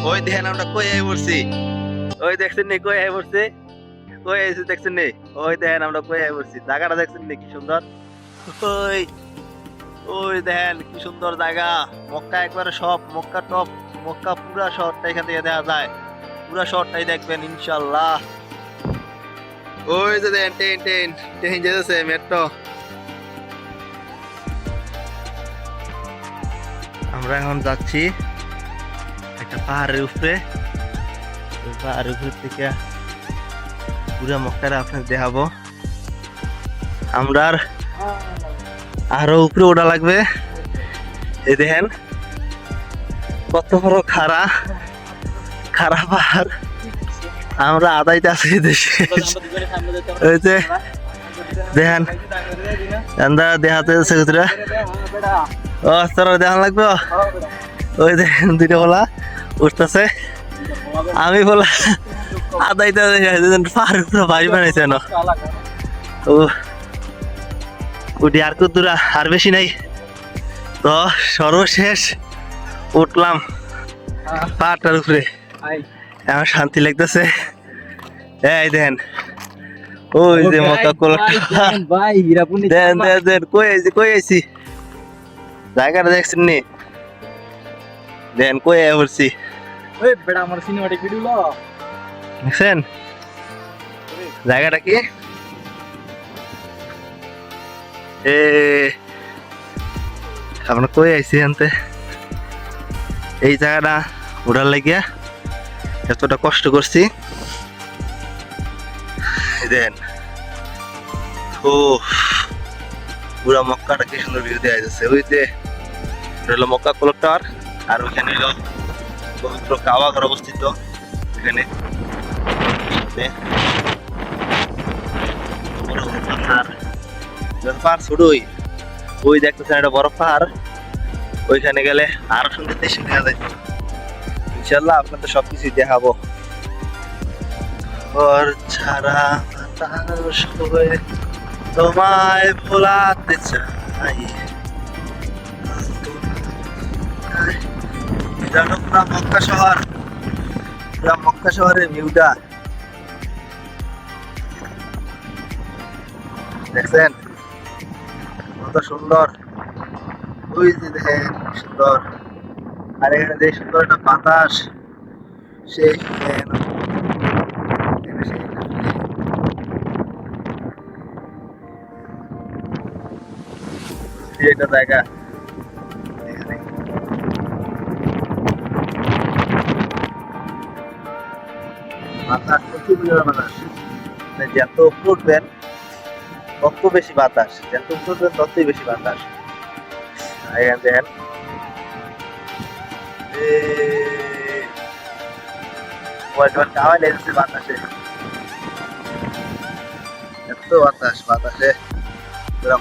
ওই দেখেন আমরা কই আই পড়ছি। ওই দেখছেন নি কই আই পড়ছি, কই আইছি দেখছেন নি? ওই দেখেন আমরা কই আই পড়ছি, জায়গাটা দেখছেন নি কি সুন্দর। ওই ওই দেখেন কি সুন্দর জায়গা, মক্কা একবারে সব, মক্কা টপ, মক্কা পুরা শহরটা এখান থেকে দেখা যায়, পুরা শহরটাই দেখবেন ইনশাআল্লাহ। ওই যে দেখেন ট্রেন ট্রেন ট্রেন যেতেছে, মেট্রো। আমরা এখন যাচ্ছি একটা পাহাড়ের উপরে, ওই পাহাড়ের উপর থেকে পুরা মক্কাটা আপনাকে দেখাবো। আমরা আরো উপরে ওঠা লাগবে। এই দেখেন কত বড় খাড়া খাড়া পাহাড়, আমরা আদাইতে আছি দেশে। ওই যে দেখেন আমরা দেখাতে সেগুলা, ও তোরা দেখান লাগবে। ওই দেখেন দুইটা বলা উঠতেছে, আমি বলা আদাইতে পাহাড়ের উপরে বাড়ি বানাইছে না। ও উঠি আর কুদুরা আর বেশি নাই তো, সর্বশেষ উঠলাম পাহাড়টার উপরে, আমার শান্তি লাগতেছে। এই দেন ওই যে মক্কা দেন কই আইছি জায়গাটা দেখছেন নি? দেন কই আই পড়ছি, দেখছেন জায়গাটা কি? আমরা কই আইছি আনতে, এই জায়গাটা উড়ার লাগিয়া এতটা কষ্ট করছি। দেন ও পুরা মক্কাটা কি সুন্দর ভিউ দেওয়া যাচ্ছে। ওই যে হলো মক্কা ক্লক টাওয়ার, আর ওইখানে হলো পবিত্র কাবা ঘর অবস্থিত। এখানে পাহাড় ছোটই, ওই দেখতেছেন একটা বড় পাহাড়, ওইখানে গেলে আরো সুন্দর দেশে দেখা যায়। ইনশাল্লাহ আপনাদের সবকিছুই দেখাবো। ওর ছাড়া তোমায় ভোলাতে চাই, পুরা মক্কা শহর, পুরা মক্কা শহরের ভিউটা দেখছেন কত সুন্দর। ওই যে দেখেন সুন্দর, আর এখানে যে সুন্দর একটা বাতাস, সেই একটা জায়গা বাতাস, প্রচুর পরিমাণে বাতাস। যত উপরে উঠবেন তত বেশি বাতাস, যত উপরে উঠবেন ততই বেশি বাতাস। এখানে দেখেন বাতাসে, এত বাতাস, বাতাসে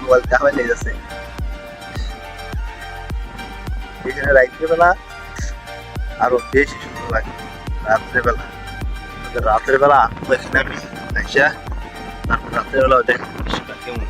মোবাইল কামাই লেগে যাচ্ছে। এখানে রাত্রেবেলা আরো বেশি সুন্দর লাগে, রাত্রেবেলা রাত্রেবেলা এখানে আমি তারপর রাত্রেবেলা দেখেন কেমন।